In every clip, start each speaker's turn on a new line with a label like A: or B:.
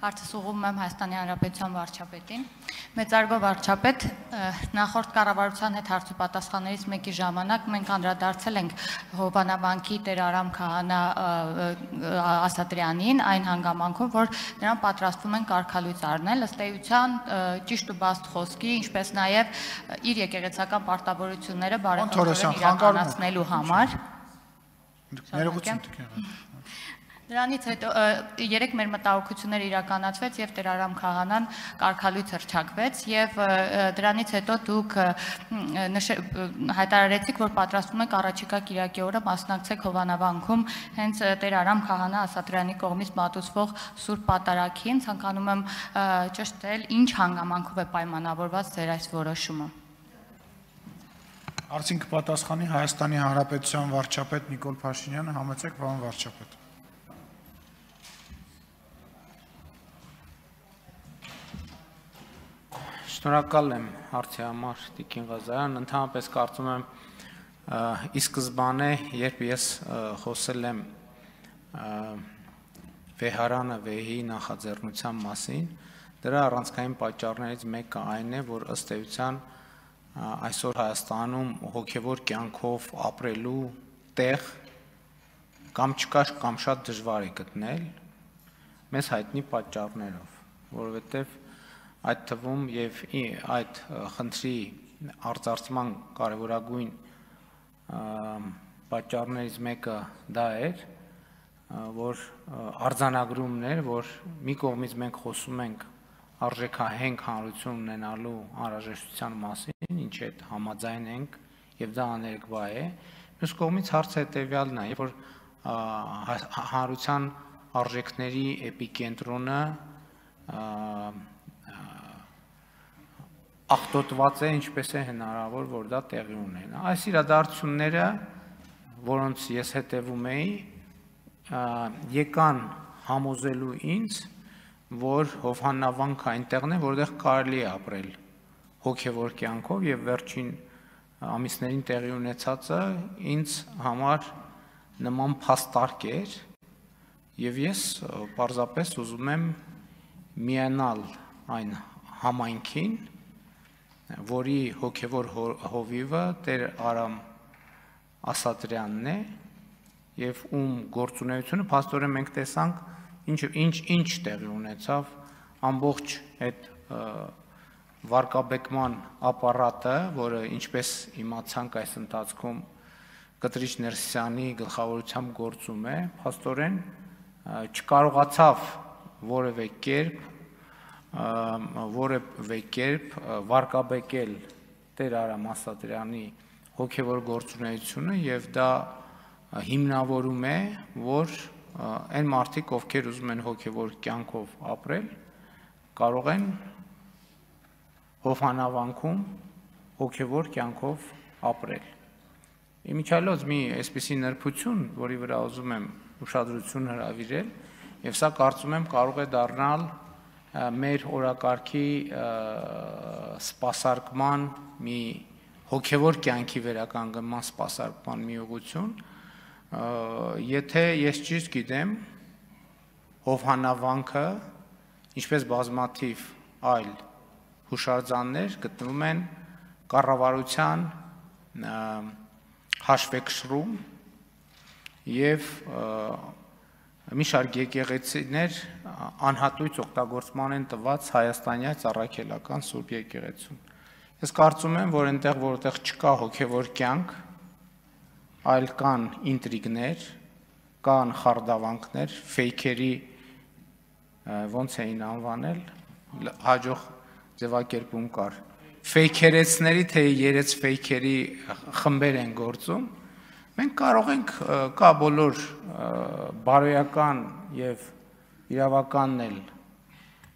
A: Հարցս ուղղում եմ Հայաստանի Հանրապետության վարչապետին։ Մեծարգո վարչապետ, նախորդ կառավարության հետ հարց ու պատասխաններից մեկի ժամանակ մենք անդրադարձել ենք Հովանավանքի Տեր Արամ Քահանա Ասատրյանին այն հանգամանքով, որ նրան պատրաստվում են կարգալույծ առնել, ըստ էության ճիշտ ու բաստ խոսքի, ինչպես նաև իր եկեղեցական պարտավորությունները բարեփոխորեն իրականացնելու համար։ Դրանից հետո երեք մեր մտահոգությունները իրականացվեց եւ Տեր Արամ Քահանան կարգալույց հռչակվեց եւ դրանից հետո դուք հայտարարեցիք, որ պատրաստվում եք առաջիկա կիրակի օրը մասնակցեք Հովանավանքում հենց Տեր Արամ Քահանա Ասատրյանի կողմից մատուցվող Սուրբ Պատարագին։ Ցանկանում եմ ճշտել, ինչ հանգամանքով է պայմանավորված ձեր այս որոշումը։
B: Հարցին կպատասխանի Հայաստանի Հանրապետության վարչապետ Նիկոլ Փաշինյանը, համեցեք պարոն վարչապետ։
C: Շնորհակալ եմ հարցի համար Տիկին Ղազարյան, ընդհանրապես կարծում եմ ի սկզբանե, երբ ես խոսել եմ վեհարանը վեհի նախաձեռնության մասին, դրա առանցքային պատճառներից մեկը այն է, որ ըստ էության այսօր Հայաստանում հոգևոր կյանքով ապրելու տեղ կամ չկա կամ շատ դժվար է գտնել մեզ հայտնի պատճառներով, որովհետև այդ թվում եւ այդ խնդրի արծարծման կարևորագույն պատճառներից մեկը դա էր, որ արձանագրումներ, որ մի կողմից մենք խոսում ենք արժեքահենք հանրություն ունենալու անհրաժեշտության մասին, ինչի հետ համաձայն ենք եւ դա աներկբա է, մյուս կողմից հարցը հետեւյալն է, որ հանրության արժեքների էպիկենտրոնը ախտոտված է, ինչպես է հնարավոր, որ դա տեղի ունենա։ Այս իրադարձությունները, որոնց ես հետևում էի, եկան համոզելու ինձ, որ Հովանավանքը այնտեղն է, որտեղ կարելի է ապրել հոգևոր կյանքով եւ վերջին ամիսներին տեղի ունեցածը ինձ համար նման փաստարկ էր եւ ես պարզապես ուզում եմ միանալ այն համայնքին, որի հոգևոր հովիվը Տեր Արամ Ասատրյանն է եւ ում գործունեությունը փաստորեն մենք տեսանք ինչ տեղի ունեցավ ամբողջ այդ վարկաբեկման ապարատը, որը ինչպես իմացանք այս ընթացքում Կտրիչ Ներսիսյանի գլխավորությամբ գործում է, փաստորեն չկարողացավ որևէ կերպ վարկաբեկել Տեր Արամ Ասատրյանի հոգևոր գործունեությունը եւ դա հիմնավորում է, որ այն մարդիկ, ովքեր ուզում են հոգևոր կյանքով ապրել, կարող են Հովանավանքում հոգևոր կյանքով ապրել։ Իմիջիայլոց մի այսպիսի նրբություն, որի վրա ուզում եմ ուշադրություն հրավիրել, եւ սա կարծում եմ կարող է դառնալ մեր օրակարգի սպասարկման մի հոգևոր կյանքի վերականգնման սպասարկման մի ուղղություն, եթե ես ճիշտ գիտեմ, Հովանավանքը, ինչպես բազմաթիվ այլ հուշարձաններ գտնվում են կառավարության հաշվեկշռում եւ մի շարք եկեղեցիներ անհատույց օգտագործման են տված հայաստանյաց առաքելական Սուրբ եկեղեցուն։ Ես կարծում եմ, որ այնտեղ, որտեղ չկա հոգևոր կյանք, այլ կան ինտրիգներ, կան խարդավանքներ, ֆեյքերի ոնց էին անվանել, հաջող ձևակերպում կար։ Ֆեյքերեցների թե երեց ֆեյքերի խմբեր են գործում։ Մենք կարող ենք կա բոլոր բարոյական եւ իրավականն էլ,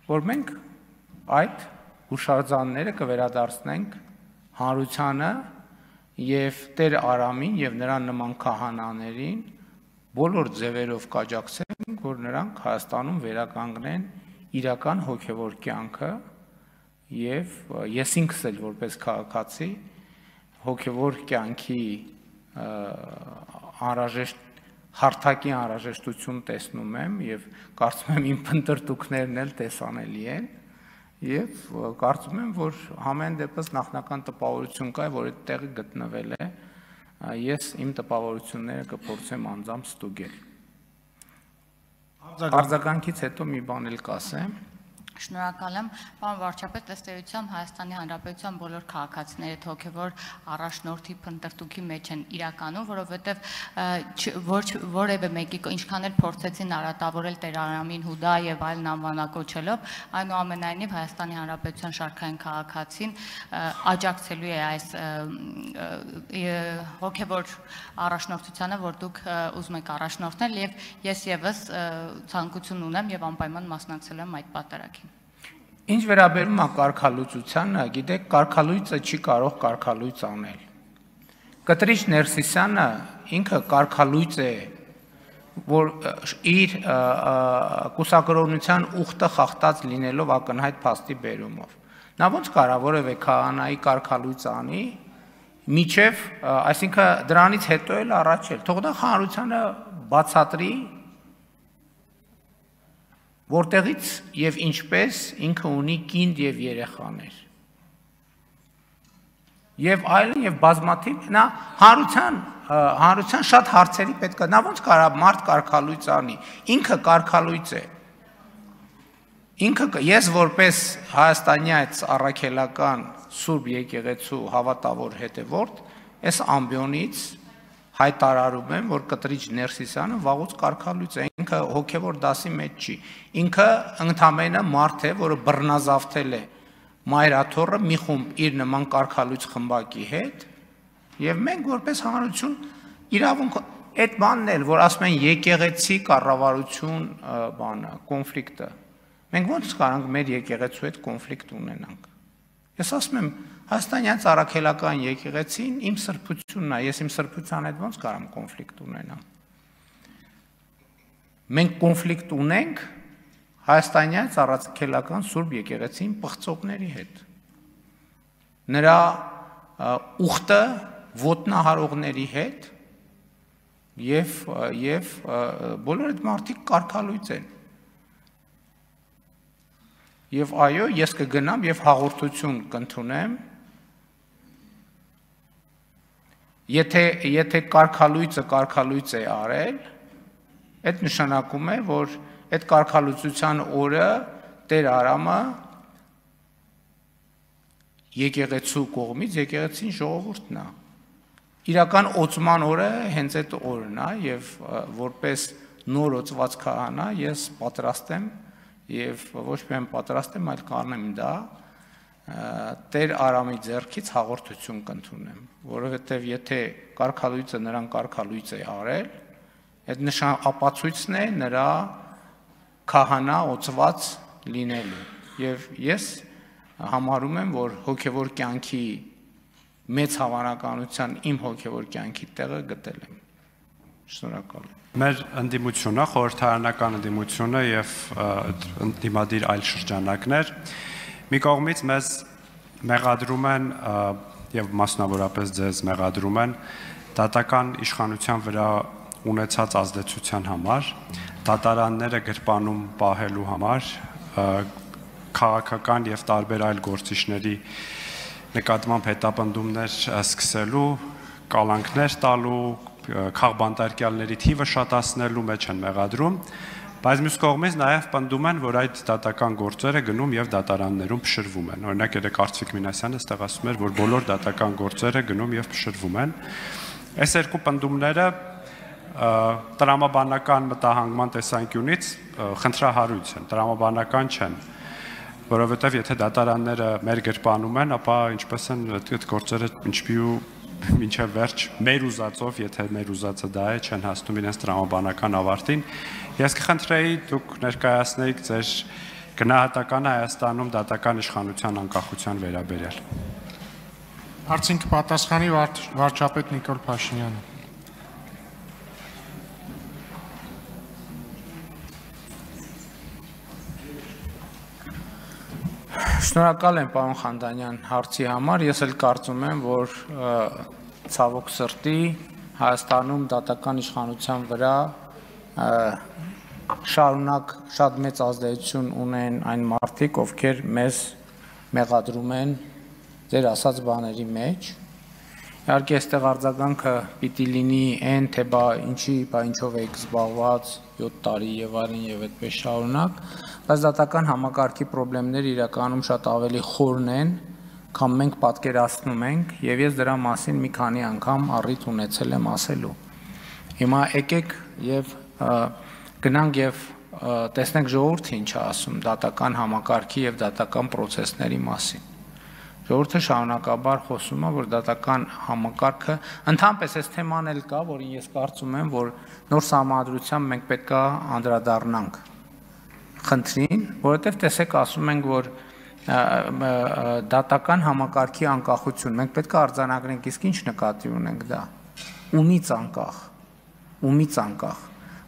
C: որ մենք այդ հուշարձանները կվերադարձնենք հանրությանը եւ Տեր Արամին եւ նրան նման քահանաներին բոլոր ձևերով կաջակցենք, որ նրանք Հայաստանում վերականգնեն իրական հոգևոր կյանքը եւ ես ինքս էլ որպես քաղաքացի հոգևոր կյանքի անհրաժեշտ հարթակի անհրաժեշտություն տեսնում եմ եւ կարծում եմ իմ փնտրտուքներն էլ տեսանելի են եւ կարծում եմ, որ ամեն դեպս նախնական տպավորություն կա, որ այդ տեղը գտնվել է, ես իմ տպավորությունները կփորձեմ անձամբ ստուգել։ Արձագանքից հետո մի բան էլ կասեմ։
A: Շնորհակալ եմ, պարոն վարչապետ, ըստ էության Հայաստանի Հանրապետության բոլոր քաղաքացիները հոգևոր առաջնորդի փնտրտուքի մեջ են իրականում, որովհետև որևէ մեկի ինչքան էլ փորձեցին արատավորել Տեր Արամին Հուդա եւ այլն անվանակոչելով, այնուամենայնիվ Հայաստանի Հանրապետության շարքային քաղաքացին աջակցելու է այս հոգևոր առաջնորդությանը, որ դուք ուզում եք առաջնորդնել, եւ ես եւս ցանկություն ունեմ եւ անպայման մասնակցել եմ այդ պատարագին։
C: Ինչ վերաբերում է կարգալուծությանը, գիտեք, կարգալույծը չի կարող կարգալույծ անել։ Կտրիչ Ներսիսյանը ինքը կարգալույծ է, որ իր կուսակրոնության ուխտը խախտած լինելով ակնհայտ փաստի բերումով։ Նա ոնց կարա որևէ քահանայի կարգալույծ անի, միջև, այսինքն դրանից հետո էլ առաջ էլ, թող նա հանրությանը բացատրի, որտեղից եւ ինչպես ինքը ունի կինդ եւ երեխաներ։ Եվ այլն եւ բազմաթիվ նա հանրության շատ հարցերի պետք է, նա ոնց կարա մարդ կարգալույծ անի, ինքը կարգալույծ է։ Ինքը ես որպես Հայաստանի այդ առաքելական Սուրբ եկեղեցու հավատավոր հետևորդ, այս ամբիոնից հայտարարում եմ, որ Կտրիչ Ներսիսյանը վաղուց կարգալույծ է, ինքը հոգևոր դասի մեջ չի, ինքը ընդամենը մարդ է, որը բռնազավթել է մայրաթոռը մի խումբ իր նման կարգալույծ խմբակի հետ, եւ մենք որպես հանրություն իրավունք այդ բանն էլ, որ ասում են եկեղեցի կառավարություն բանը, կոնֆլիկտը, մենք ոնց կարանք մեր եկեղեցու հետ կոնֆլիկտ ունենանք։ Ես ասում եմ, Հայաստանյան առաքելական եկեղեցին իմ սրբությունն է, ես իմ սրբության հետ ոնց կարամ կոնֆլիկտ ունենամ։ Մենք կոնֆլիկտ ունենք Հայաստանյան առաքելական Սուրբ եկեղեցին պղծողների հետ։ Նրա ուխտը ոտնահարողների հետ եւ բոլոր այդ մարդիկ կարգալույծ են։ Եվ այո, ես կգնամ եւ հաղորդություն կընդունեմ, եթե կարգալույծը է արել, այդ նշանակում է, որ այդ կարգալույծության օրը Տեր Արամը եկեղեցու կողմից եկեղեցին ժողովուրդն է։ Իրական օծման օրը հենց այդ օրն է եւ որպես նոր օծված քահանա ես պատրաստ եմ եւ ոչ միայն պատրաստ եմ, այլ կանեմ դա Տեր Արամի ձեռքից հաղորդություն կընդունեմ, որովհետեւ եթե կարգալույծը նրան կարգալույծ է արել, այդ ապացույցն է նրա քահանա օծված լինելու եւ ես համարում եմ, որ հոգեվոր կյանքի մեծ հավանականության իմ հոգեվոր կյանքի տեղը գտել եմ։ Շնորհակալ եմ։
D: Մեր ընդդիմությունը, խորհրդարանական ընդդիմությունը եւ ընդդիմադիր այլ շրջանակներ մի կողմից մեզ մեղադրում են եւ մասնավորապես ձեզ մեղադրում են դատական իշխանության վրա ունեցած ազդեցության համար, դատարանները գրպանում պահելու համար, քաղաքական եւ տարբեր այլ գործիչների նկատմամբ հետապնդումներ սկսելու, կալանքներ տալու, քաղբանտարկյալների թիվը շատացնելու մեջ են մեղադրում, բայց մյուս կողմից նաև պնդում են, որ այդ դատական գործերը գնում եւ դատարաններում փշրվում են։ Օրինակ երեք Արծվիկ Մինասյանը ստեղ ասում էր, որ բոլոր դատական գործերը գնում եւ փշրվում են։ Այս երկու պնդումները տրամաբանական մտահանգման տեսանկյունից խնդրահարույց են, տրամաբանական չեն, որովհետեւ եթե դատարանները մեր գրպանում են, ապա ինչպես են այդ գործերը ինչպի մինչև վերջ մեր ուզածով, եթե մեր ուզածը դա է, չեն հասնում իրենց տրամաբանական ավարտին։ Ես կխնդրեի դուք ներկայացնեիք ձեր գնահատականը Հայաստանում դատական իշխանության անկախության վերաբերյալ։
B: Հարցին կպատասխանի վարչապետ Նիկոլ Փաշինյանը։
C: Շնորհակալ եմ պարոն Խանդանյան հարցի համար, ես էլ կարծում եմ, որ ցավոք սրտի Հայաստանում դատական իշխանության վրա շարունակ շատ մեծ ազդեցություն ունեն այն մարդիկ, ովքեր մեզ մեղադրում են ձեր ասած բաների մեջ։ Իհարկե այստեղ արձագանքը պիտի լինի այն, թե ինչով եք զբաղված 7 տարի եւ այլն եւ այդպես շարունակ, բայց դատական համակարգի խնդիրները իրականում շատ ավելի խորն են, քան մենք պատկերացնում ենք, եւ ես դրա մասին մի քանի անգամ առիթ ունեցել եմ ասելու։ Հիմա եկեք եւ գնանք եւ տեսնենք ժողովուրդը ինչ է ասում դատական համակարգի եւ դատական process-ների մասին։ Ժողովուրդը շարունակաբար խոսում է, որ դատական համակարգը ընդհանրապես այս թեման էլ կա, որին ես կարծում եմ, որ նոր սահմանադրությամբ մենք պետք է անդրադառնանք խնդրին, որովհետև տեսեք ասում ենք, որ դատական համակարգի անկախություն, մենք պետք է արձանագրենք, իսկ ինչ նկատի ունենք դա, ումից անկախ,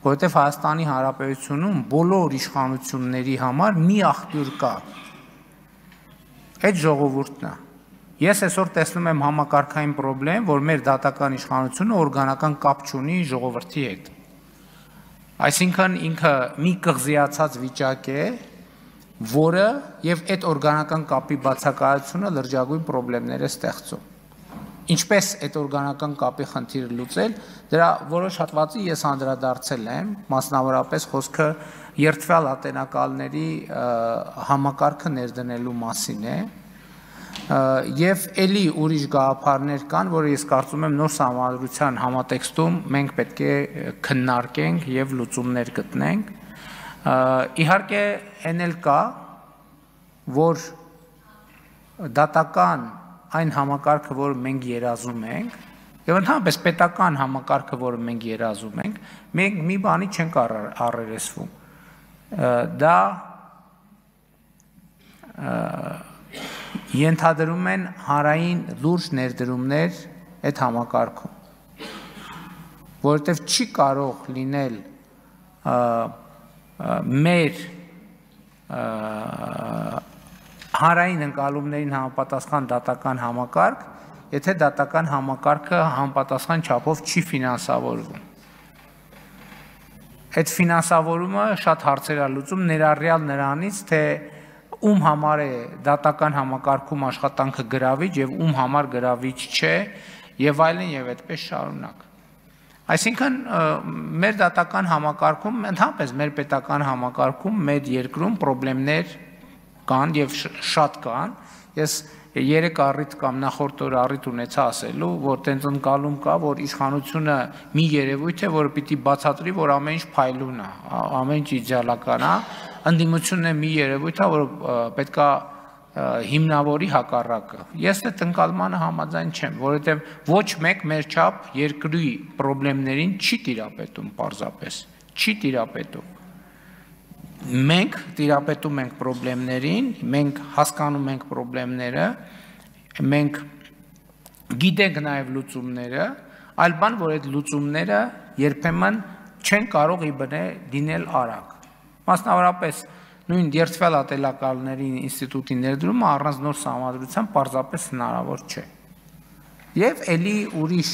C: որովհետև Հայաստանի Հանրապետությունում բոլոր իշխանությունների համար մի աղբյուր կա, այդ ժողովուրդն է։ Ես այսօր տեսնում եմ համակարգային խնդրեմ, որ մեր դատական իշխանությունը օրգանական կապ չունի ժողովրդի հետ։ Այսինքն ինքը մի կղզիացած վիճակ է, որը եւ այդ օրգանական կապի բացակայությունը լրջագույն խնդիրներ է ստեղծում։ Ինչպես այդ օրգանական կապի խնդիրը լուծել, դրա որոշ հատվածի ես անդրադարձել եմ, մասնավորապես խոսքը երթվյալ ատենակալների համակարգը ներդնելու մասին է, եւ ելի ուրիշ գաղափարներ կան, որը ես կարծում եմ նոր սահմանադրության համատեքստում մենք պետք է քննարկենք եւ լուծումներ գտնենք։ Իհարկե այն էլ կա, որ դատական այն համակարգը, որը մենք երազում ենք, եւ ընդհանրապես պետական համակարգը, որը մենք երազում ենք, մենք մի բանի չենք առերեսվում։ Դա ենթադրում են հանրային լուրջ ներդրումներ այդ համակարգում, որովհետև չի կարող լինել մեր հանրային ընկալումներին համապատասխան դատական համակարգ, եթե դատական համակարգը համապատասխան չափով չի ֆինանսավորվում։ Այդ ֆինանսավորումը շատ հարցեր է լուծում, ներառյալ նրանից, թե ում համար է դատական համակարգում աշխատանքը գրավիչ եւ ում համար գրավիչ չէ, եւ այլն եւ այդպես շարունակ։ Այսինքն մեր դատական համակարգում, ընդհանրապես մեր պետական համակարգում, մեր երկրում խնդիրներ կան եւ շատ կան։ Ես երեք առիթ կամ նախորդ օր առիթ ունեցա ասելու, որ տենց ընկալում կա, որ իշխանությունը մի երևույթ է, որը պիտի բացատրի, որ ամեն ինչ փայլուն է, ամեն ինչ իդեալական է, ընդդիմությունն է մի երևույթ է, որ պետքա հիմնավորի հակառակը։ Ես այդ ընկալմանը համաձայն չեմ, որովհետև ոչ մեկ մեր չափ երկրի խնդիրներին չի տիրապետում պարզապես, չի տիրապետում։ Մենք տիրապետում ենք խնդիրներին, մենք հասկանում ենք խնդիրները, մենք գիտենք նաև լուծումները, այլ բան, որ այդ լուծումները երբեմն չեն կարող լինել արագ։ Մասնավորապես նույն երթվյալ ատելակալների ինստիտուտի ներդրումը առանց նոր սահմանադրության պարզապես հնարավոր չէ։ Եվ ելի ուրիշ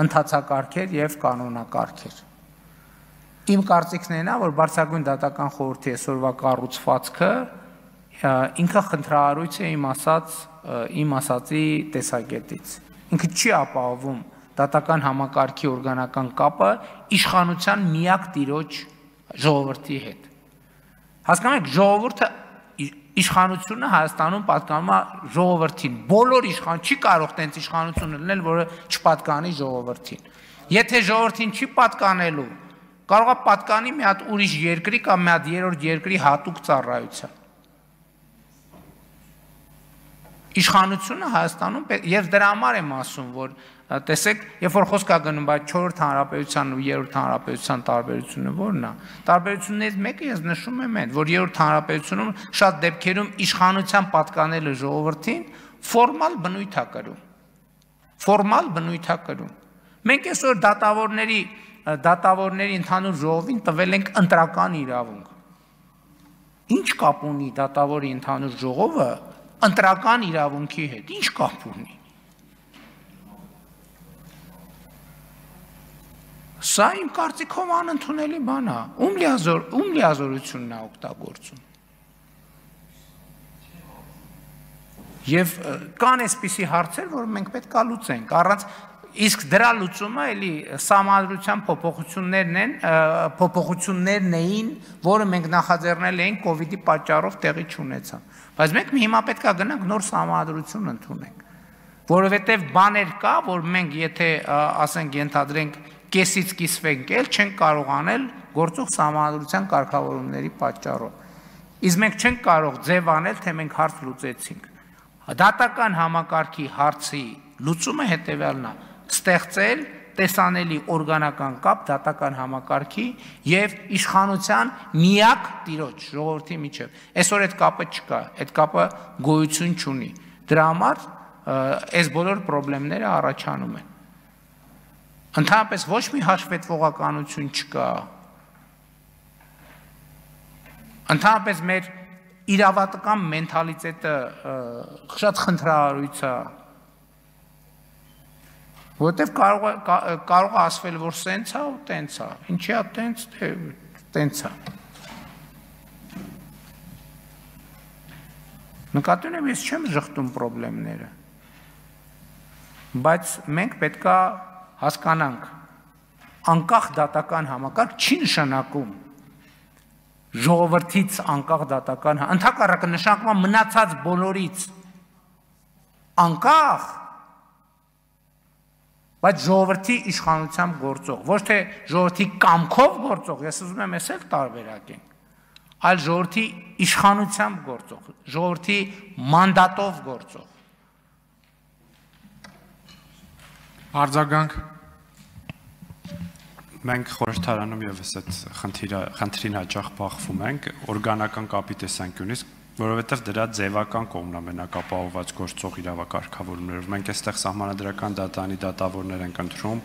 C: ընթացակարգեր եւ կանոնակարգեր։ Իմ կարծիքն է, որ բարձրագույն դատական խորհրդի այսօրվա կառուցվածքը ինքը խնդրահարույց է իմ ասածի տեսակետից։ Ինքը չի ապահովում դատական համակարգի օրգանական կապը իշխանության միակ տիրոջ ժողովրդի հետ։ Հասկանում եք, ժողովուրդը իշխանությունը Հայաստանում պատկանում է ժողովրդին։ Բոլոր իշխան չի կարող տենց իշխանություն լինել, որը չպատկանի ժողովրդին։ Եթե ժողովրդին չի պատկանելու, կարող է պատկանի մի հատ ուրիշ երկրի կամ մի հատ երրորդ երկրի հատուկ ծառայության։ Իշխանությունը Հայաստանում եւ դրա համար եմ ասում, որ տեսեք, երբ որ խոսք է գնում այդ 4-րդ հանրապետության ու 3-րդ հանրապետության տարբերությունը որն է, տարբերություններից մեկը ես նշում եմ այն, որ 3-րդ հանրապետությունում շատ դեպքերում իշխանության պատկանելը ժողովրդին ֆորմալ բնույթ է կրում։ Ֆորմալ բնույթ է կրում։ Մենք այսօր դատավորների ընդհանուր ժողովին տվել ենք ընտրական իրավունք։ Ինչ կապ ունի դատավորի ընդհանուր ժողովը ընտրական իրավունքի հետ, ինչ կապ ունի։ Սա իմ կարծիքով անընդունելի բան է։ Ում լիազորությունն է օգտագործում։ Եվ կան այսպիսի հարցեր, որ մենք պետք է լուծենք, առանց իսկ դրա լուծումը էլի սահմանադրության փոփոխություններն էին, որը մենք նախաձեռնել էինք կոവിഡ്ի պատճառով տեղի չունեցան։ Բայց մենք հիմա պետք է գնանք նոր սահմանադրություն ընդունենք, որովհետև բաներ կա, որ մենք եթե ասենք ենթադրենք կեսից կիսվենք էլ չենք կարողանել գործող սահմանադրության կարգավորումների պատճառով։ Իսկ մենք չենք կարող ձև անել, թե մենք հարց լուծեցինք։ Դատական համակարգի հարցի լուծումը հետևյալն է՝ ստեղծել տեսանելի օրգանական կապ դատական համակարգի եւ իշխանության միակ տիրոջ ժողովրդի միջեւ։ Այսօր այդ կապը չկա, այդ կապը գոյություն չունի։ Դրա համար այս բոլոր խնդիրները առաջանում են։ Ընդհանրապես ոչ մի հաշվետվողականություն չկա։ Ընդհանրապես մեր իրավատական մենթալիտետը շատ խնդրահարույց է, որովհետև կարող է ասվել, որ սենց է ու տենց է, ինչի է տենց է։ Նկատի ունեմ, ես չեմ ժխտում խնդիրները, բայց մենք պետք է հասկանանք, անկախ դատական համակարգ չի նշանակում ժողովրդից անկախ դատական, ընդհակառակը նշանակում է մնացած բոլորից անկախ, բայց ժողովրդի իշխանությամբ գործող, ոչ թե ժողովրդի կամքով գործող, ես ուզում եմ էսել տարբերակենք, այլ ժողովրդի իշխանությամբ գործող, ժողովրդի մանդատով գործող։
B: Արձագանք։
D: Մենք խորհրդարանում եւս այդ խնդրին հաճախ բախվում ենք օրգանական կապի տեսանկյունից, որովհետև դրա ձևական կողմն ամենակապահովված գործող իրավակարգավորումներով։ Մենք այստեղ սահմանադրական դատարանի դատավորներ ենք ընտրում,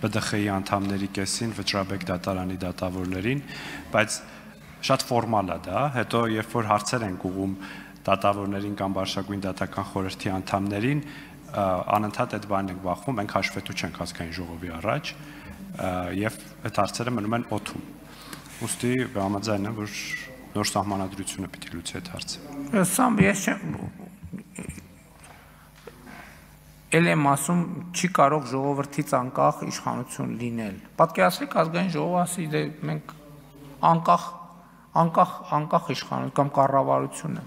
D: ԲԴԽ-ի անդամների կեսին, Վճռաբեկ դատարանի դատավորներին, բայց շատ ֆորմալ է դա, հետո երբ որ հարցեր ենք ուղղում դատավորներին կամ Բարշակույն դատական խորհրդի անդամներին, անընդհատ այդ բանն ենք բախվում, մենք հաշվետու չենք ազգային ժողովի առաջ, եւ այդ հարցերը մնում են օդում։ Ուստի համաձայն եմ, որ նոր սահմանադրությունը պիտի լուծի այդ հարցը։
C: Սամ ես չեմ եմ ասում, չի կարող ժողովրդից անկախ իշխանություն լինել։ Պատկերացրեք ազգային ժողովը ասի, դե մենք անկախ իշխանություն կամ կառավարությունը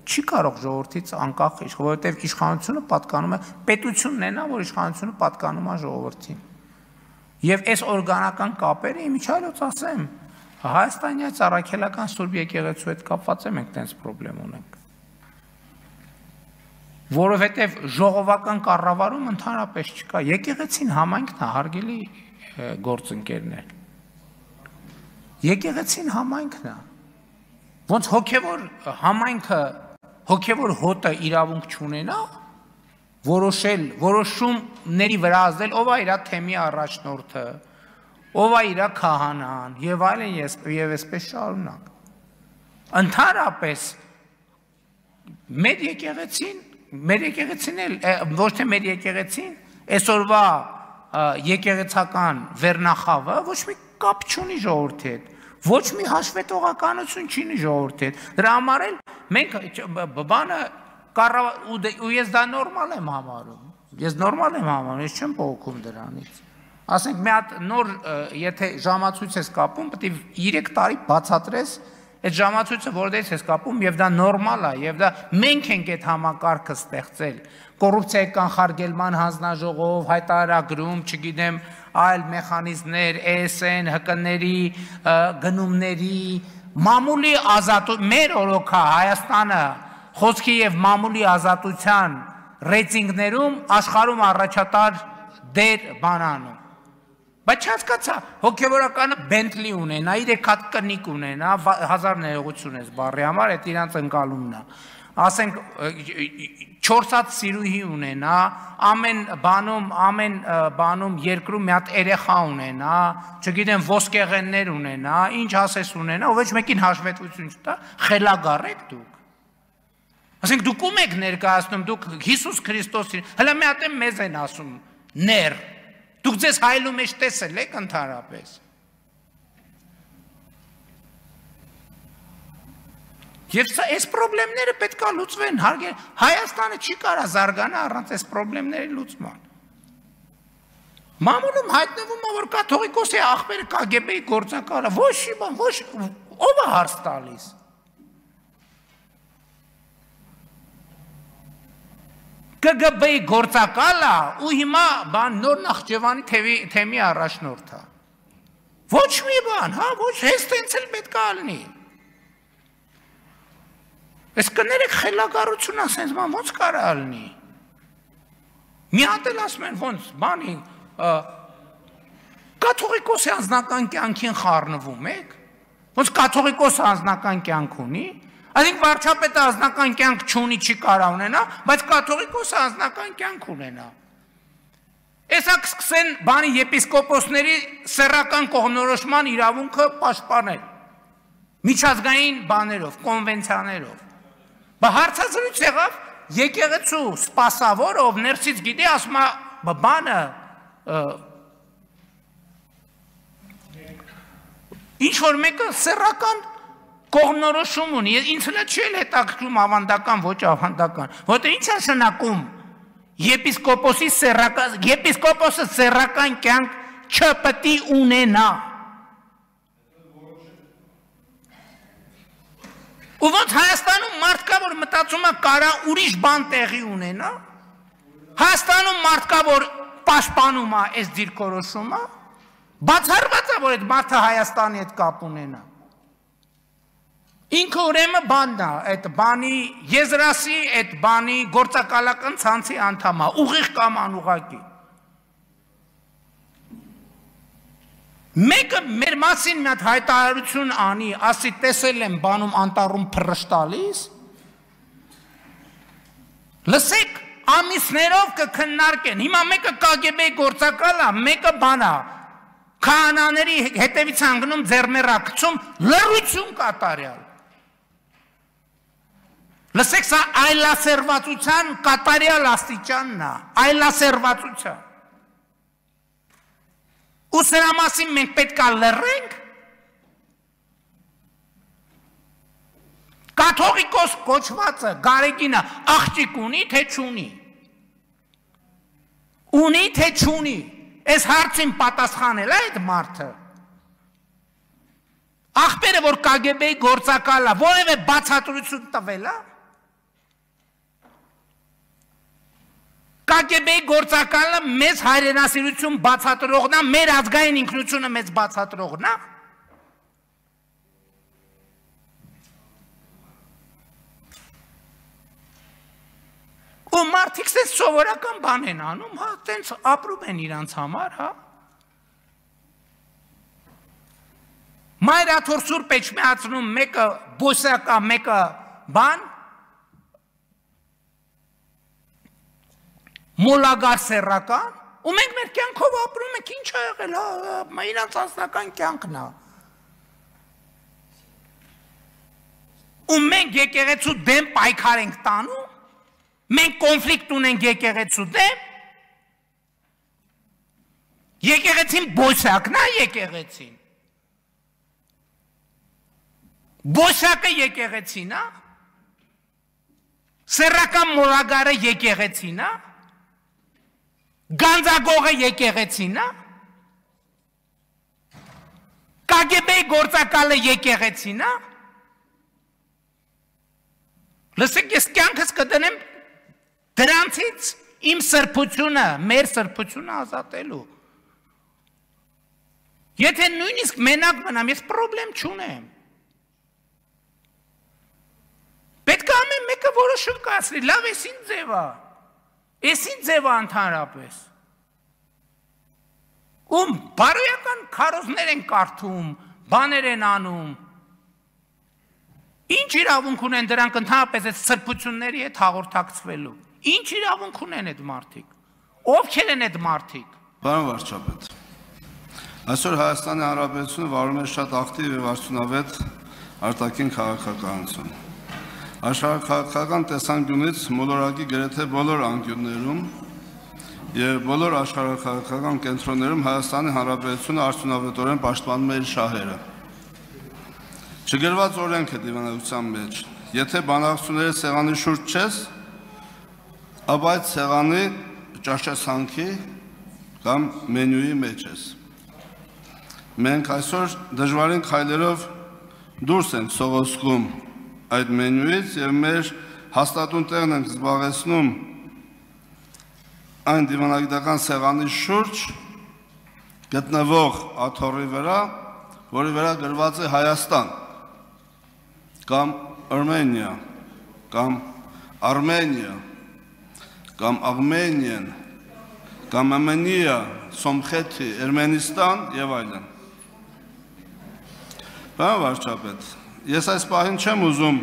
C: չի կարող ժողովրդից անկախ իշխանություն, որովհետև իշխանությունը պատկանում է պետությունն է նա, որ իշխանությունը պատկանում է ժողովրդին։ Եվ այս օրգանական կապերը իմիջիայլոց ասեմ, Հայաստանի ծառայքելական Սուրբ եկեղեցու հետ կապված է մենք տենց խնդրեմ ունենք։ Որովհետև ժողովական կառավարում ընդհանրապես չկա, եկեղեցին համայնքն է, հարգելի գործընկերներ։ Եկեղեցին համայնքն է։ Ոնց հոգևոր համայնքը, հոգևոր հոտը իրավունք չունենա, որոշումների վրա ազդել, ով է իր թեմի առաջնորդը, ով է իր քահանան, եւ այլն եւ այսպես շարունակ։ Ընդհանրապես մեր եկեղեցին էլ ոչ թե մեր եկեղեցին, այսօրվա եկեղեցական վերնախավը ոչ մի կապ չունի ժողովրդի հետ, ոչ մի հաշվետվողականություն չունի ժողովրդի հետ։ Դրա համար էլ մենք բանը ու ես դա նորմալ եմ համարում, ես չեմ փոխում դրանից։ Ասենք մի հատ նոր, եթե ժամացույց ես կապում, պետք է 3 տարի բացատրես այդ ժամացույցը որտեղից ես կապում, եւ դա նորմալ է, եւ դա մենք ենք այդ համակարգը ստեղծել։ Կոռուպցիայի կանխարգելման հանձնաժողով, հայտարարագրում, չգիտեմ, այլ մեխանիզմներ, ESN, ՀԿ-ների գնումների, մամուլի ազատություն, մեր օրոքա Հայաստանը խոսքի եւ մամուլի ազատության ռեյտինգներում աշխարհում առաջատար դեր բանանում։ Բայց չհասկացա, հոգևորականը Bentley ունենա, 3 հատ կնիկ ունենա, 1000 ներողություն ես բառի համար, այդ իրանց ընկալումն է։ Ասենք 4 հատ սիրուհի ունենա, ամեն բանում երկրում մի հատ երեխա ունենա, չգիտեմ, ոսկեղեններ ունենա, ինչ ասես ունենա, ոչ մեկին հաշվետվություն չտա, խելագար եք դուք։ Ասենք դուք ում եք ներկայացնում, դուք Հիսուս Քրիստոսին, հələ մի հատ մեզ են ասում, ներ։ Դուք ձեզ հայելու մեջ տեսել եք ընդհանրապես։ Եվ սա այս խնդիրները պետք է լուծվեն, Հայաստանը չի կարող զարգանալ առանց այս խնդիրների լուծման։ Մամուլում հայտնվում է, որ կաթողիկոսի աղբերը KGB-ի գործակալը, ով է հարց տալիս։ KGB-ի գործակալը ու հիմա նոր Նախճեվանի թեմի առաջնորդ է։ Ոչ մի բան, ոչ հենց տենց էլ պետք է լինի։ Այս կներեք խելագարություն ասենց ման ոնց կարա լինի։ Մի հատ էլ ասում են ոնց բանի կաթողիկոսի անձնական կյանքին խառնվում եք։ Ոնց կաթողիկոսը անձնական կյանք ունի, այսինքն վարչապետը անձնական կյանք չունի, չի կարա ունենա, բայց կաթողիկոսը անձնական կյանք ունենա։ Էսա կսկսեն բանի եպիսկոպոսների սեռական կողմնորոշման իրավունքը պաշտպանել։ Միջազգային բաներով, կոնվենցիաներով։ Բա հարցազրույց եղավ եկեղեցու սպասավոր, ով ներսից գիտի, ասում է բանը ինչ որ մեկը սեռական կողմնորոշում ունի, ինձ հլա չի էլ հետաքրքրում ավանդական, ոչ ավանդական, որտեղ ինչ է շնակում եպիսկոպոսը սեռական կյանք չպետք է ունենա։ Ու ոնց Հայաստանում մարդ կա, որ մտածում է կարա ուրիշ բան տեղի ունենա, Հայաստանում մարդ կա, որ պաշտպանում է այս դիրքորոշումը, բացառված է, որ այդ մարդը Հայաստանի հետ կապ ունենա։ Ինքը ուրեմն բանն է, այդ բանի եզրասի, այդ բանի գործակալական ցանցի անդամ է, ուղիղ կամ անուղղակի։ Մեկը մեր մասին մի հատ հայտարարություն անի, ասի տեսել եմ բանում անտառում փռշտալիս, լսեք, ամիսներով կքննարկեն, հիմա մեկը KGB գործակալ է, մեկը բան է, քահանաների հետևից հանգնում ձեռմեռակցում, լռություն կատարյալ։ Լսեք, սա այլասերվածության կատարյալ աստիճանն է, այլասերվածության։ Ու սրա մասին մենք պետք է լռենք։ Կաթողիկոս կոչվածը Գարեգինը աղջիկ ունի, թե չունի։ Ունի, թե չունի։ Այս հարցին պատասխանել է այդ մարդը։ Աղբերը, որ KGB-ի գործակալը, որևէ բացատրություն տվել է։ KGB-ի գործակալը մեզ հայրենասիրություն բացատրողն է, մեր ազգային ինքնությունը մեզ բացատրողն է։ Ու մարդիկ սենց սովորական բան են անում, հա, տենց ապրում են իրանց համար, հա։ Մայրաթոր Սուրբ Էջմիածնում մեկը բոսյակա, մեկը բան, մոլագար սեռական, ու մենք մեր կյանքով ապրում ենք, ինչ է եղել, իրանց անձնական կյանքն է։ Ու մենք եկեղեցու դեմ պայքար ենք տանում, մենք կոնֆլիկտ ունենք եկեղեցու դեմ, եկեղեցին բոսյակն է եկեղեցին։ Բոսյակը եկեղեցին է, սեռական մոլագարը եկեղեցին է, Գանձագողը եկեղեցին է, KGB-ի գործակալը եկեղեցին է, լսեք, ես կյանքս կդնեմ դրանցից իմ սրբությունը, մեր սրբությունը ազատելու։ Եթե նույնիսկ մենակ մնամ, ես պրոբլեմ չունեմ։ Պետք է ամեն մեկը որոշում կայացնի, լավ էսին ձև է։ Էսին ձև է ընդհանրապես։ Ում բարոյական քարոզներ են կարդում, բաներ են անում։ Ինչ իրավունք ունեն դրանք ընդհանրապես այդ սրբությունների հետ հաղորդակցվելու։ Ինչ իրավունք ունեն այդ մարդիկ։ Ովքեր են այդ մարդիկ։
E: Պարոն վարչապետ, այսօր Հայաստանի Հանրապետությունը վարում է շատ ակտիվ եւ արդյունավետ արտաքին քաղաքականություն։ Աշխարհաքաղաքական տեսանկյունից մոլորակի գրեթե բոլոր անկյուններում եւ բոլոր աշխարհաքաղաքական կենտրոններում Հայաստանի Հանրապետությունը արդյունավետորեն պաշտպանում է իր շահերը։ Չգրված օրենք է դիվանագիտության մեջ։ Եթե բանակցությունների սեղանի շուրջ չես, ապա այդ սեղանի ճաշացանքի կամ մենյուի մեջ ես։ Մենք այսօր դժվարին քայլերով դուրս ենք սողոսկում այդ մենյուից եւ մեր հաստատուն տեղն ենք զբաղեցնում այն դիվանագիտական սեղանի շուրջ գտնվող աթոռի վրա, որի վրա գրված է Հայաստան կամ Armenia կամ Armenia կամ Armenian կամ Armenia, Somkheti, Ermenistan եւ այլն։ Պարոն վարչապետ, ես այս պահին չեմ ուզում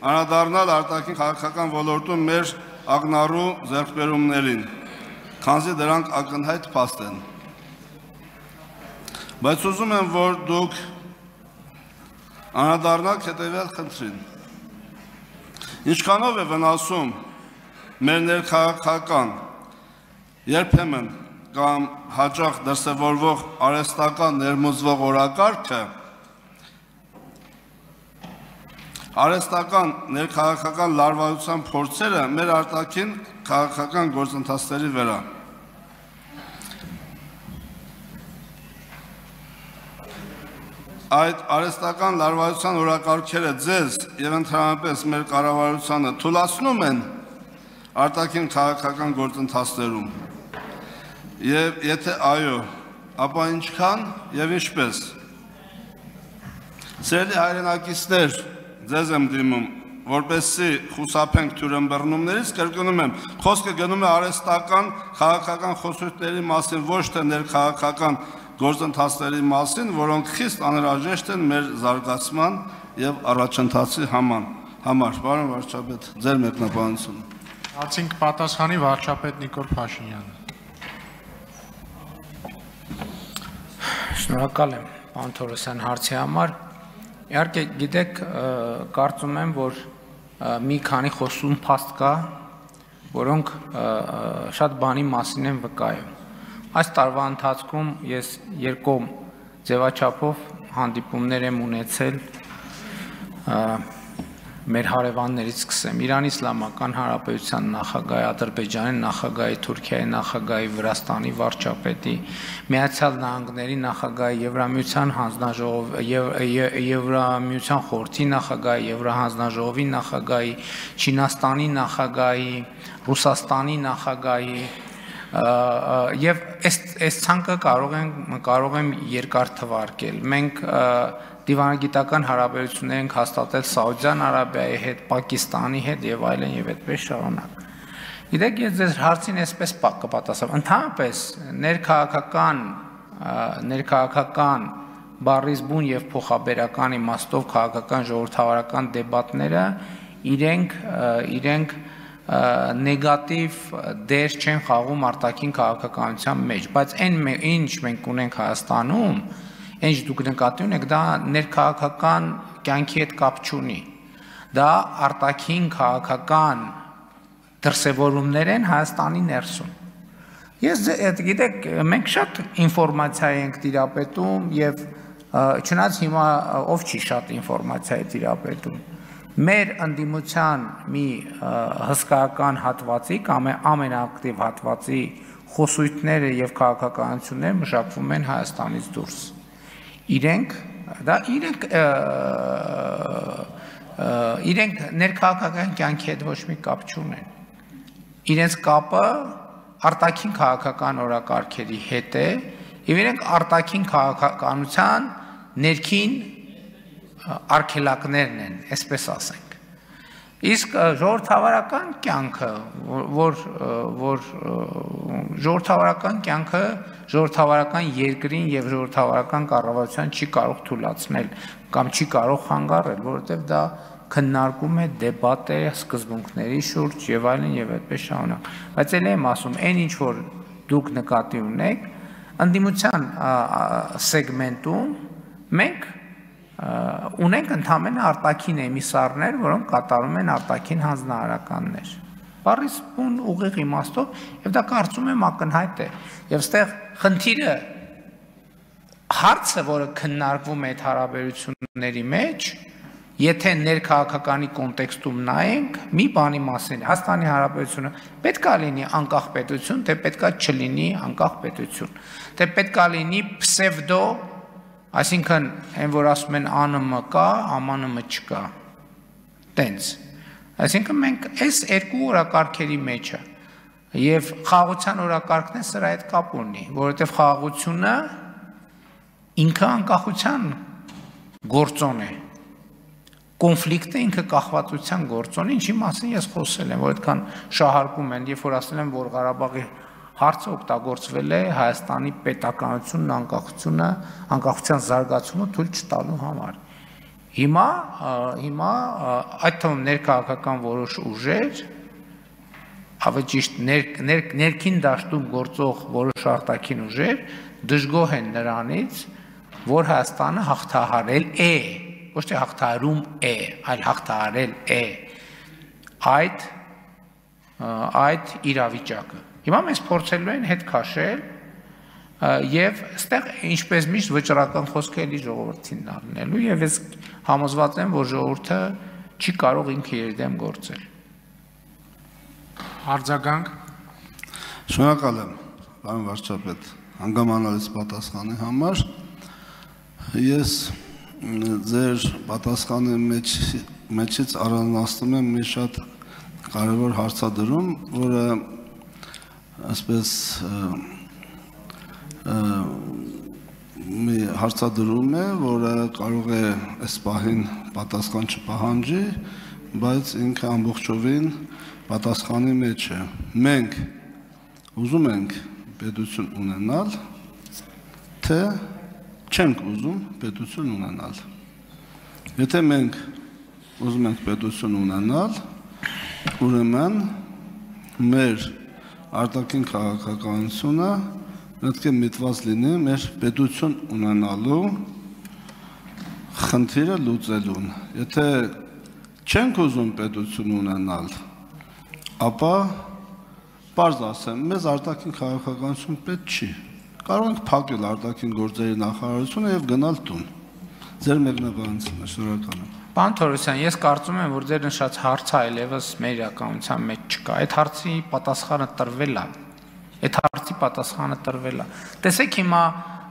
E: անդրադառնալ արտաքին քաղաքական ոլորտում մեր ակնառու ձեռքբերումներին, քանզի դրանք ակնհայտ փաստ են։ Բայց ուզում եմ, որ դուք անդրադառնաք հետևյալ խնդրին։ Ինչքանով է վնասում մեր ներքաղաքական, երբեմն կամ հաճախ դրսևորվող արհեստական ներմուծվող օրակարգը արհեստական ներքաղաքական լարվածության փորձերը մեր արտաքին քաղաքական գործընթացների վրա։ Այդ արհեստական լարվածության օրակարգերը ձեզ եւ ընդհանրապես մեր կառավարությանը թուլացնում են արտաքին քաղաքական գործընթացներում։ Եվ եթե այո, ապա ինչքան եւ ինչպես։ Սիրելի հայրենակիցներ, ձեզ եմ դիմում, որպեսզի խուսափենք թյուրըմբռնումներից, կրկնում եմ, խոսքը գնում է արհեստական քաղաքական խոսույթների մասին, ոչ թե ներքաղաքական գործընթացների մասին, որոնք խիստ անհրաժեշտ են մեր զարգացման եւ առաջընթացի համար։ Պարոն վարչապետ, ձեր մեկնաբանությունը։
B: Հացինք պատասխանի վարչապետ Նիկոլ Փաշինյանը։
C: Շնորհակալ եմ, պարոն Թորոսյան, հարցի համար։ Իհարկե, գիտեք, կարծում եմ, որ մի քանի խոսում փաստ կա, որոնք շատ բանի մասին են վկայում։ Այս տարվա ընթացքում ես երկու ձևաչափով հանդիպումներ եմ ունեցել մեր հարևաններից սկսեմ, Իրանի Իսլամական Հանրապետության նախագահի, Ադրբեջանի նախագահի, Թուրքիայի նախագահի, Վրաստանի վարչապետի, Միացյալ Նահանգների նախագահի, Եվրամիության հանձնաժողովի, Եվրամիության խորհրդի նախագահի, Եվրահանձնաժողովի նախագահի, Չինաստանի նախագահի, Ռուսաստանի նախագահի եւ այս ցանկը կարող եմ երկար թվարկել։ Մենք դիվանագիտական հարաբերություններ ենք հաստատել Սաուդյան Արաբիայի հետ, Պակիստանի հետ եւ այլն եւ այդպես շարունակ։ Գիտեք, ես ձեր հարցին այսպես կպատասխանեմ։ Ընդհանրապես ներքաղաքական բառից բուն եւ փոխաբերական իմաստով քաղաքական ժողովրդավարական դեբատները իրենք նեգատիվ դեր չեն խաղում արտաքին քաղաքականության մեջ, բայց ինչ մենք ունենք Հայաստանում, ինչ դուք նկատի ունեք, դա ներքաղաքական կյանքի հետ կապ չունի։ Դա արտաքին քաղաքական դրսևորումներ են Հայաստանի ներսում։ Ես գիտեք, մենք շատ ինֆորմացիա ենք տիրապետում եւ չնայած հիմա ով չի շատ ինֆորմացիա է տիրապետում։ Մեր ընդդիմության մի հսկայական հատվածի կամ ամենաակտիվ հատվածի խոսույթները եւ քաղաքականությունները մշակվում են Հայաստանից դուրս։ Իրենք ներքաղաքական կյանքի հետ ոչ մի կապ չունեն։ Իրենց կապը արտաքին քաղաքական օրակարգերի հետ է եւ իրենք արտաքին քաղաքականության ներքին արգելակներն են, այսպես ասենք։ Իսկ ժողովրդավարական կյանքը, որ ժողովրդավարական կյանքը ժողովրդավարական երկրին եւ ժողովրդավարական կառավարության չի կարող թույլատրել կամ չի կարող խանգարել, որովհետեւ դա քննարկում է, դեբատ է սկզբունքների շուրջ եւ այլն եւ այդպես շարունակ։ Բայց ել եմ ասում, այն ինչ որ դուք նկատի ունեք, ընդդիմության սեգմենտում մենք ունենք ընդհանրապես արտաքին էմիսարներ, որոնք կատարում են արտաքին հանձնարարականներ։
F: բառից բուն ուղիղ իմաստով, եւ դա կարծում եմ ակնհայտ է։ Եվ այստեղ խնդիրը հարցը, որը քննարկվում է այդ հարաբերությունների մեջ, եթե ներքաղաքականի կոնտեքստում նայենք, մի բանի մասին, Հայաստանի Հանրապետությունը պետքա լինի անկախ պետություն, թե պետքա չլինի անկախ պետություն, թե պետքա լինի պսևդո, այսինքն այն որ ասում են ԱՆՄ կա, ԱՄՆ չկա, տենց, այսինքն մենք այս երկու օրակարգերի մեջը եւ խաղաղության օրակարգն է սրա հետ կապ ունի, որովհետեւ խաղաղությունը ինքը անկախության գործոն է, կոնֆլիկտը ինքը կախվածության գործոն, ինչի մասին ես խոսել եմ, որ այդքան շահարկում են, երբ որ ասել եմ, որ Ղարաբաղի հարցը օգտագործվել է Հայաստանի պետականությունն անկախության զարգացումը թույլ չտալու համար։ Հիմա այդ թվում ներքաղաքական որոշ ուժեր, ավելի ճիշտ ներքին դաշտում գործող որոշ արտաքին ուժեր դժգոհ են նրանից, որ Հայաստանը հաղթահարել է, ոչ թե հաղթահարում է, այլ հաղթահարել է այդ իրավիճակը։ Հիմա մենք փորձելու ենք հետ քաշել եւ այստեղ ինչպես միշտ վճռական խոսքը էլի ժողովրդին դառնելու եւ ես համոզված եմ, որ ժողովուրդը չի կարող ինքը երդեմ գործել։
B: Արձագանք։
E: Շնորհակալ եմ, պարոն վարչապետ, հանգամանալից պատասխանի համար։ Ես ձեր պատասխանի մեջից առանձնացնում եմ մի շատ կարևոր հարցադրում, որը այսպես մի հարցադրում է, որը կարող է այս պահին պատասխան չպահանջի, բայց ինքը ամբողջովին պատասխանի մեջ է։ Մենք ուզում ենք պետություն ունենալ, թե չենք ուզում պետություն ունենալ։ Եթե մենք ուզում ենք պետություն ունենալ, ուրեմն մեր արտաքին քաղաքականությունը պետք է միտված լինի մեր պետություն ունենալու խնդիրը լուծելուն։ Եթե չենք ուզում պետություն ունենալ, ապա պարզ ասեմ, մեզ արտաքին քաղաքականություն պետք չի։ Կարող ենք փակել արտաքին գործերի նախարարությունը եւ գնալ տուն։ Ձեր մեկնաբանությունը, շնորհակալ եմ։
F: Պարոն Թորոսյան, ես կարծում եմ, որ ձեր նշած հարցը այլևս մեր իրականության մեջ չկա։ Այդ հարցի պատասխանը տրվել է։ Տեսեք հիմա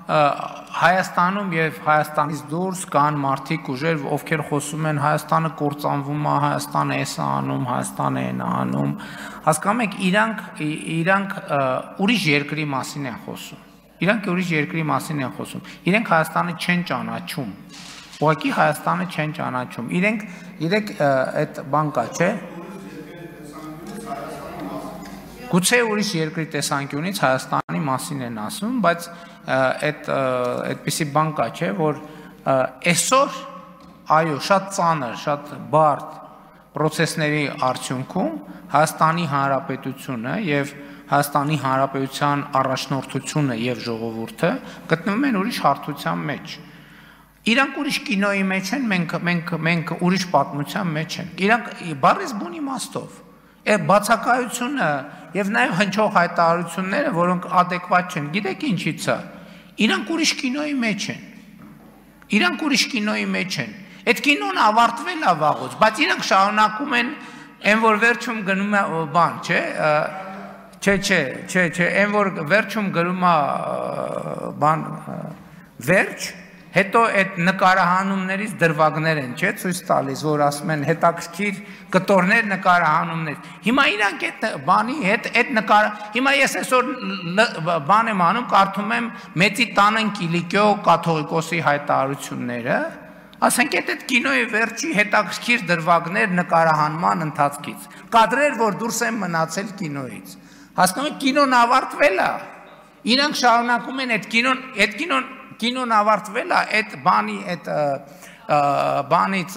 F: Հայաստանում եւ Հայաստանից դուրս կան մարդիկ ուժեր, ովքեր խոսում են Հայաստանը կործանվում է, Հայաստանը էս է անում, Հայաստանը այն է անում։ Հասկանում եք, իրանք ուրիշ երկրի մասին են խոսում։ Իրանք ուրիշ երկրի մասին են խոսում։ Իրենք Հայաստանը չեն ճանաչում։ Ուղղակի Հայաստանը չեն ճանաչում։ Իրենք այդ բան կա, չէ՞։ Գուցե ուրիշ երկրի տեսանկյունից Հայաստանի մասին են ասում, բայց այդպիսի բան կա, չէ, որ այսօր այո, շատ ծանր, շատ բարդ process-ների արդյունքում Հայաստանի Հանրապետությունը եւ Հայաստանի Հանրապետության առաջնորդությունը եւ ժողովուրդը գտնվում են ուրիշ հարթության մեջ։ Իրանք ուրիշ կինոյի մեջ են, մենք ուրիշ պատմության մեջ ենք։ Իրանք բառից բուն իմաստով այդ բացակայությունը եւ նաեւ հնչող հայտարարությունները, որոնք adekvat չեն, գիտեք ինչից է։ Իրանք ուրիշ կինոյի մեջ են։ Այդ կինոն ավարտվել է վաղուց, բայց իրանք շարունակում են այն որ վերջում գնում է բան, չէ՞։ Չէ, այն որ վերջում գրում է բան վերջ, հետո այդ նկարահանումներից դրվագներ են, չէ՞, ցույց տալիս, որ ասում են հետաքրքիր կտորներ նկարահանումներ։ Հիմա իրանք այդ բանի հետ այդ հիմա ես այսօր բան եմ անում, կարդում եմ Մեծի տանն Կիլիկիո կաթողիկոսի հայտարարությունները, ասենք այդ կինոյի վերջի հետաքրքիր դրվագներ նկարահանման ընթացքից, կադրեր, որ դուրս են մնացել կինոյից։ Հասկանում եք, կինոն ավարտվել է, իրանք շարունակում են այդ կինոն ավարտվել է, այդ բանից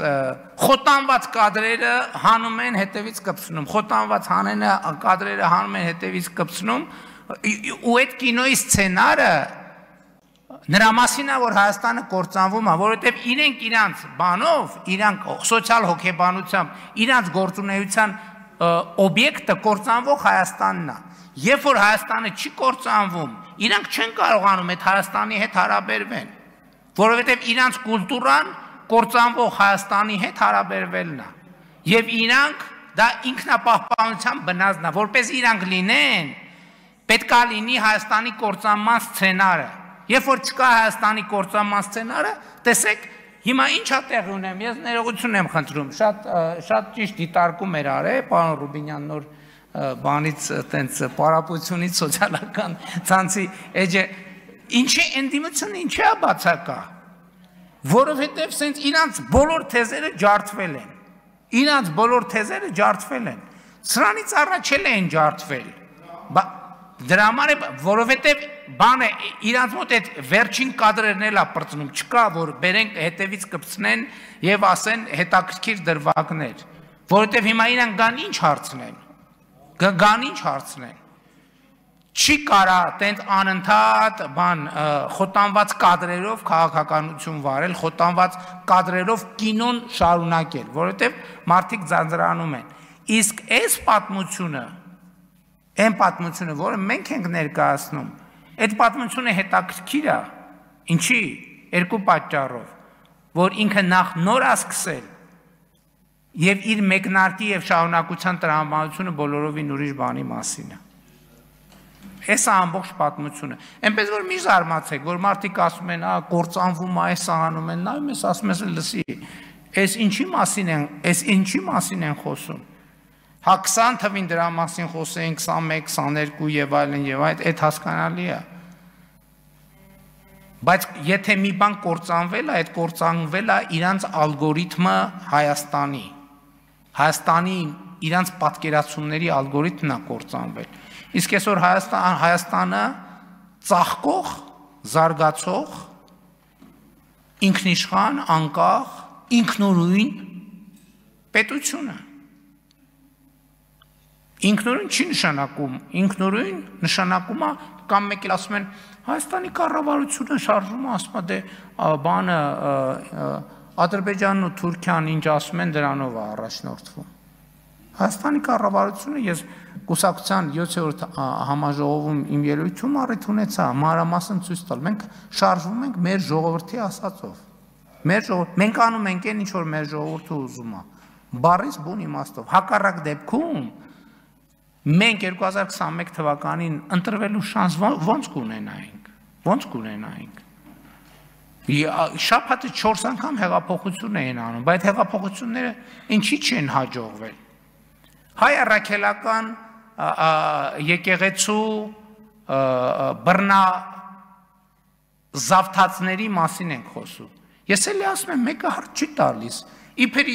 F: խոտանված կադրերը հանում են հետևից կպցնում, խոտանված կադրերը հանում են հետևից կպցնում, ու այդ կինոյի սցենարը նրա մասին է, որ Հայաստանը կործանվում է, որովհետև իրենք իրանց բանով, իրանք սոցիալ հոգեբանությամբ, իրանց գործունեության օբյեկտը կործանվող Հայաստանն է։ Երբ որ Հայաստանը չի կործանվում, իրանք չեն կարողանում այդ Հայաստանի հետ հարաբերվել, որովհետև իրանք կուլտուրան կործանվող Հայաստանի հետ հարաբերվելն է։ Եվ իրանք դա ինքնապահպանության բնազդն է, որպես իրանք լինեն, պետք է լինի Հայաստանի կործանման սցենարը։ Երբ որ չկա Հայաստանի կործանման սցենարը, տեսեք, հիմա ինչ է տեղի ունեմ, ես ներողություն եմ խնդրում, շատ ճիշտ դիտարկում էր արել, պարոն Ռուբինյան նոր բանից տենց պարապությունից սոցիալական ցանցի էջը, ինչի ընդդիմությունը ինչի է բացակա, որովհետև սենց իրանց բոլոր թեզերը ջարդվել են, իրանց բոլոր թեզերը ջարդվել են, սրանից առաջ են ջարդվել, դրա համար է, որովհետև բանը իրանց մոտ այդ վերջին կադրերն էլ է պրծնում, չկա, որ բերենք հետևից կպցնեն և ասեն հետաքրքիր դրվագներ, որովհետև հիմա իրանք գան ինչ հարցնեն, գան ինչ հարցնեն, չի կարա տենց անընդհատ խոտանված կադրերով քաղաքականություն վարել, խոտանված կադրերով կինոն շարունակել, որովհետև մարդիկ ձանձրանում են, իսկ այս պատմությունը, այն պատմությունը, որը մենք ենք ներկայացնում, այդ պատմությունը հետաքրքիր է, ինչի, երկու պատճառով, որ ինքը նախ նոր է սկսել և իր մեկնարկի և շարունակության տրամաբանությունը բոլորովին ուրիշ բանի մասին է։ Այս է ամբողջ պատմությունը։ Այնպես որ մի զարմացեք, որ մարդիկ ասում են, կործանվում է, այս անում են, նայում ես ասում ես լսի, այս ինչի մասին են խոսում։ Հա 20 թվին դրա մասին խոսեին 21, 22 եւ այլն եւ այդ հասկանալի է։ Բայց եթե մի բան կործանվել է, այդ կործանվել է իրանց ալգորիթմը Հայաստանի իրանց պատկերացումների ալգորիթմն է կործանվել։ Իսկ այսօր Հայաստանը ծաղկող, զարգացող, ինքնիշխան, անկախ, ինքնուրույն պետություն է։ Ինքնուրույն չի նշանակում, ինքնուրույն նշանակում է կամ մեկ էլ ասում են Հայաստանի կառավարությունը շարժում է, ասում է դե բանը Ադրբեջանն ու Թուրքիան ինչ ասում են դրանով է առաջնորդվում։ Հայաստանի կառավարությունը ես կուսակցության 7-րդ համաժողովում իմ ելույթում առիթ ունեցա մանրամասն ցույց տալ։ Մենք շարժվում ենք մեր ժողովրդի ասածով։ Մենք անում ենք այն ինչ որ մեր ժողովուրդը ուզում է։ Բառից բուն իմաստով։ Հակառակ դեպքում մենք 2021 թվականին ընտրվելու շանս ոնց կունենայինք։ Ոնց կունենայինք։ Շաբաթը 4 անգամ հեղափոխություն էին անում, բայց հեղափոխությունները ինչի չեն հաջողվել։ Հայ առաքելական եկեղեցու բռնա զավթածների մասին ենք խոսում։ Ես էլի ասում եմ, մեկը հարց չի տալիս։ Իբր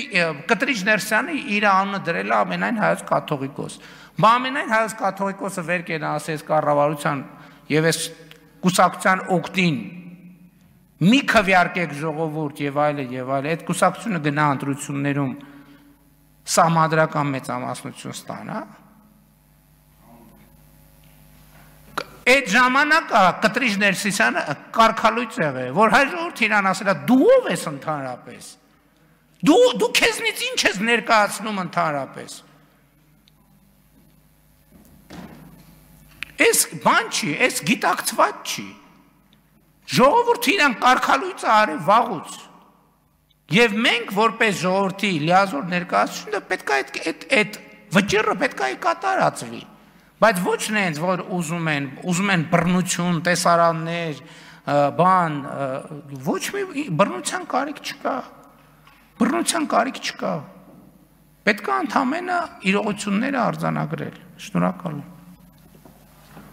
F: Կտրիչ Ներսյանը իր անունը դրել է ամենայն հայոց կաթողիկոս։ Բա ամենայն հայոց կաթողիկոսը վեր կենա ասես կառավարության եւ այս կուսակցության օգտին մի քվեարկեք ժողովուրդ եւ այլն, այդ կուսակցությունը գնա ընտրություններում սահմանադրական մեծամասնություն ստանա։ Այդ ժամանակը Կտրիչ Ներսիսյանը կարգալույծ եղել, որ հայ ժողովուրդը իրան ասել է դու ով ես ընդհանրապես։ Դու քեզնից ինչ ես ներկայացնում ընդհանրապես։ Այս բան չի, այս գիտակցված չի։ Ժողովուրդը իրան կարգալույծ արել վաղուց։ Եվ մենք որպես ժողովրդի լիազոր ներկայացուցիչները պետք է այդ վճիռը պետք է կատարածվի։ Բայց ոչ նենց որ ուզում են բռնություն, տեսարաններ, բան, ոչ մի բռնության կարիք չկա։ Բռնության կարիք չկա։ Պետք է ընդամենը իրողությունները արձանագրել։ Շնորհակալ եմ։